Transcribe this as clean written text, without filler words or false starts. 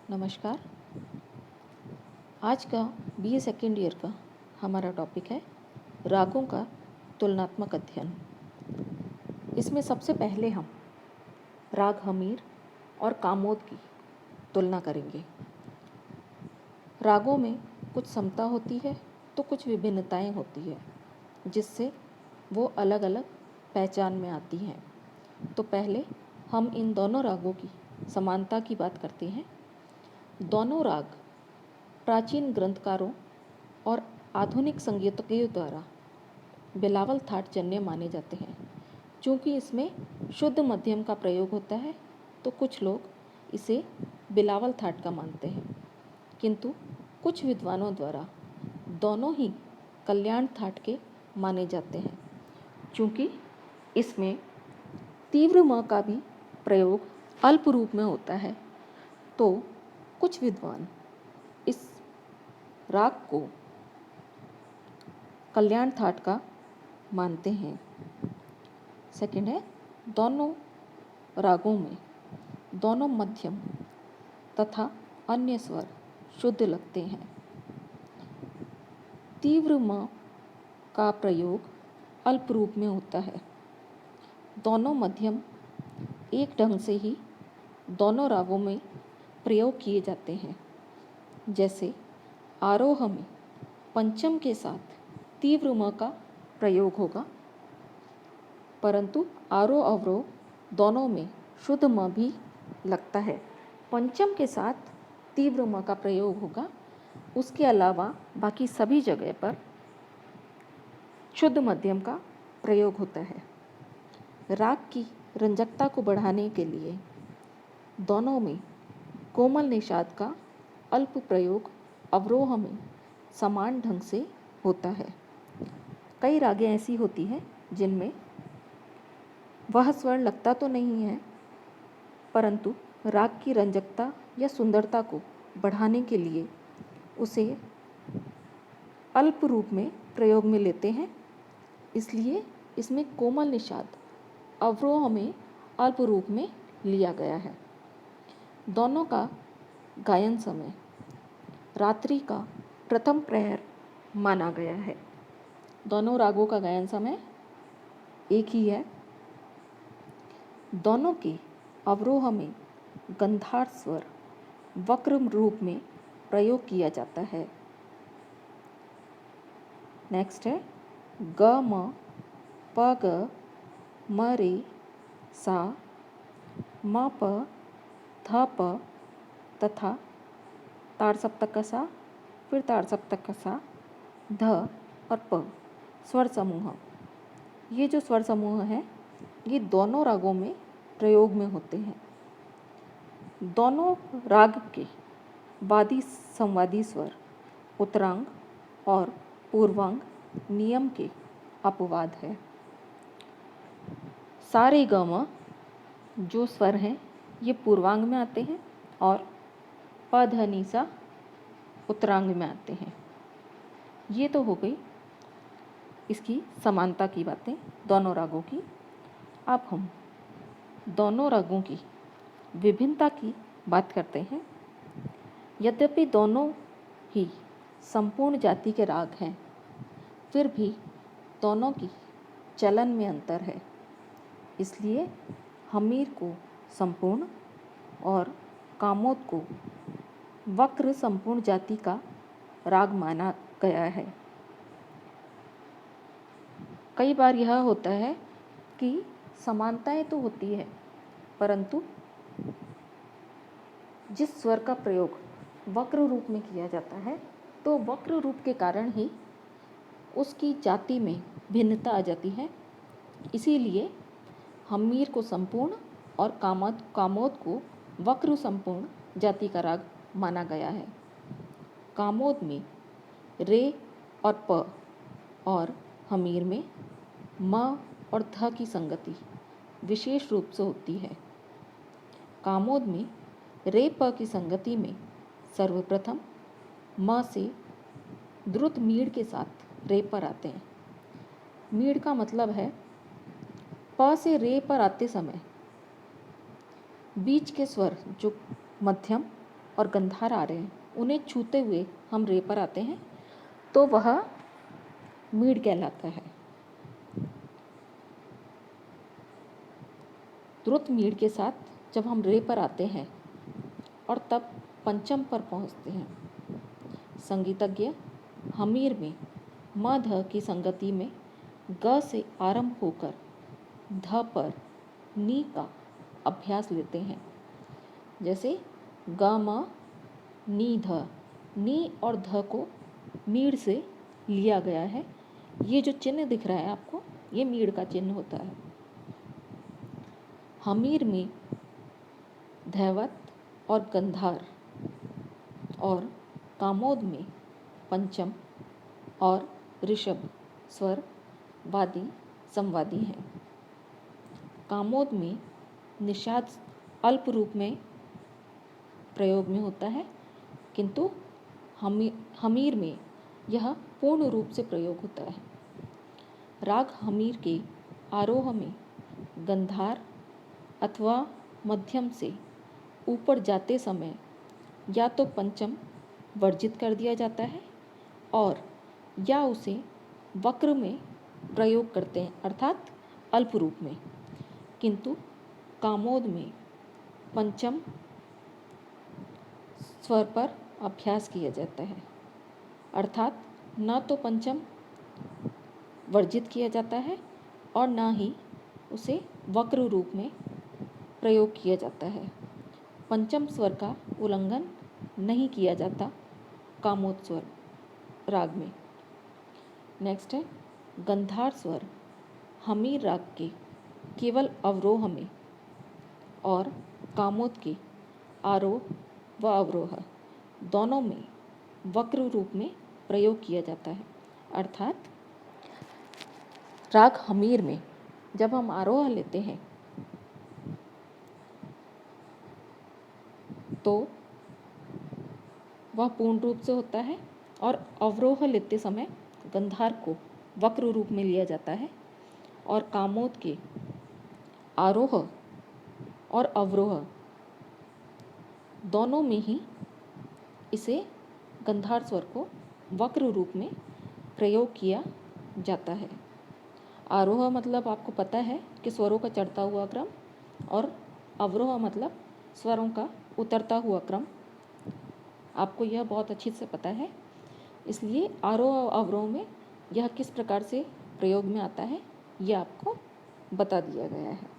नमस्कार। आज का बीए सेकेंड ईयर का हमारा टॉपिक है रागों का तुलनात्मक अध्ययन। इसमें सबसे पहले हम राग हमीर और कामोद की तुलना करेंगे। रागों में कुछ समता होती है तो कुछ विभिन्नताएं होती है, जिससे वो अलग अलग पहचान में आती हैं। तो पहले हम इन दोनों रागों की समानता की बात करते हैं। दोनों राग प्राचीन ग्रंथकारों और आधुनिक संगीतज्ञों द्वारा बिलावल थाट जन्य माने जाते हैं। चूँकि इसमें शुद्ध मध्यम का प्रयोग होता है तो कुछ लोग इसे बिलावल थाट का मानते हैं, किंतु कुछ विद्वानों द्वारा दोनों ही कल्याण थाट के माने जाते हैं। चूँकि इसमें तीव्र म का भी प्रयोग अल्प रूप में होता है, तो कुछ विद्वान इस राग को कल्याण थाट का मानते हैं। सेकंड है, दोनों रागों में दोनों मध्यम तथा अन्य स्वर शुद्ध लगते हैं। तीव्र म का प्रयोग अल्प रूप में होता है। दोनों मध्यम एक ढंग से ही दोनों रागों में प्रयोग किए जाते हैं। जैसे आरोह में पंचम के साथ तीव्र म का प्रयोग होगा, परंतु आरोह अवरोह दोनों में शुद्ध म भी लगता है। पंचम के साथ तीव्र म का प्रयोग होगा, उसके अलावा बाकी सभी जगह पर शुद्ध मध्यम का प्रयोग होता है। राग की रंजकता को बढ़ाने के लिए दोनों में कोमल निषाद का अल्प प्रयोग अवरोह में समान ढंग से होता है। कई रागें ऐसी होती हैं जिनमें वह स्वर लगता तो नहीं है, परंतु राग की रंजकता या सुंदरता को बढ़ाने के लिए उसे अल्प रूप में प्रयोग में लेते हैं। इसलिए इसमें कोमल निषाद अवरोह में अल्प रूप में लिया गया है। दोनों का गायन समय रात्रि का प्रथम प्रहर माना गया है। दोनों रागों का गायन समय एक ही है। दोनों के अवरोह में गंधार स्वर वक्र रूप में प्रयोग किया जाता है। नेक्स्ट है ग म प ग म रे सा म प ध प तथा ताड़ सप्तक का सा, फिर ताड़ सप्तक का सा, ध और प स्वर समूह। ये जो स्वर समूह है ये दोनों रागों में प्रयोग में होते हैं। दोनों राग के वादी संवादी स्वर उत्तरांग और पूर्वांग नियम के अपवाद है। सा रे ग म जो स्वर हैं ये पूर्वांग में आते हैं और प ध नि सा उत्तरांग में आते हैं। ये तो हो गई इसकी समानता की बातें दोनों रागों की। अब हम दोनों रागों की विभिन्नता की बात करते हैं। यद्यपि दोनों ही संपूर्ण जाति के राग हैं, फिर भी दोनों की चलन में अंतर है। इसलिए हमीर को संपूर्ण और कामोद को वक्र संपूर्ण जाति का राग माना गया है। कई बार यह होता है कि समानताएं तो होती है, परंतु जिस स्वर का प्रयोग वक्र रूप में किया जाता है, तो वक्र रूप के कारण ही उसकी जाति में भिन्नता आ जाती है। इसीलिए हमीर को संपूर्ण और कामोद को वक्र संपूर्ण जाति का राग माना गया है। कामोद में रे और प और हमीर में म और ध की संगति विशेष रूप से होती है। कामोद में रे प की संगति में सर्वप्रथम म से द्रुत मीड़ के साथ रे पर आते हैं। मीड़ का मतलब है प से रे पर आते समय बीच के स्वर जो मध्यम और गंधार आ रहे हैं, उन्हें छूते हुए हम रे पर आते हैं तो वह मीड़ कहलाता है। द्रुत मीड़ के साथ जब हम रे पर आते हैं और तब पंचम पर पहुंचते हैं, संगीतज्ञ हमीर में म ध की संगति में ग से आरंभ होकर ध पर नी का अभ्यास लेते हैं। जैसे ग म नी ध, नी और ध को मीड़ से लिया गया है। ये जो चिन्ह दिख रहा है आपको, ये मीड़ का चिन्ह होता है। हमीर में धैवत और गंधार और कामोद में पंचम और ऋषभ स्वर वादी संवादी हैं। कामोद में निषाद अल्प रूप में प्रयोग में होता है, किंतु हमीर में यह पूर्ण रूप से प्रयोग होता है। राग हमीर के आरोह में गंधार अथवा मध्यम से ऊपर जाते समय या तो पंचम वर्जित कर दिया जाता है और या उसे वक्र में प्रयोग करते हैं, अर्थात अल्प रूप में। किंतु कामोद में पंचम स्वर पर अभ्यास किया जाता है, अर्थात न तो पंचम वर्जित किया जाता है और न ही उसे वक्र रूप में प्रयोग किया जाता है। पंचम स्वर का उल्लंघन नहीं किया जाता कामोद स्वर राग में। नेक्स्ट है गंधार स्वर हमीर राग के केवल अवरोह में और कामोद के आरोह व अवरोह दोनों में वक्र रूप में प्रयोग किया जाता है। अर्थात राग हमीर में जब हम आरोह लेते हैं तो वह पूर्ण रूप से होता है और अवरोह लेते समय गंधार को वक्र रूप में लिया जाता है और कामोद के आरोह और अवरोह दोनों में ही इसे गंधार स्वर को वक्र रूप में प्रयोग किया जाता है। आरोह मतलब आपको पता है कि स्वरों का चढ़ता हुआ क्रम, और अवरोह मतलब स्वरों का उतरता हुआ क्रम। आपको यह बहुत अच्छी से पता है, इसलिए आरोह और अवरोह में यह किस प्रकार से प्रयोग में आता है यह आपको बता दिया गया है।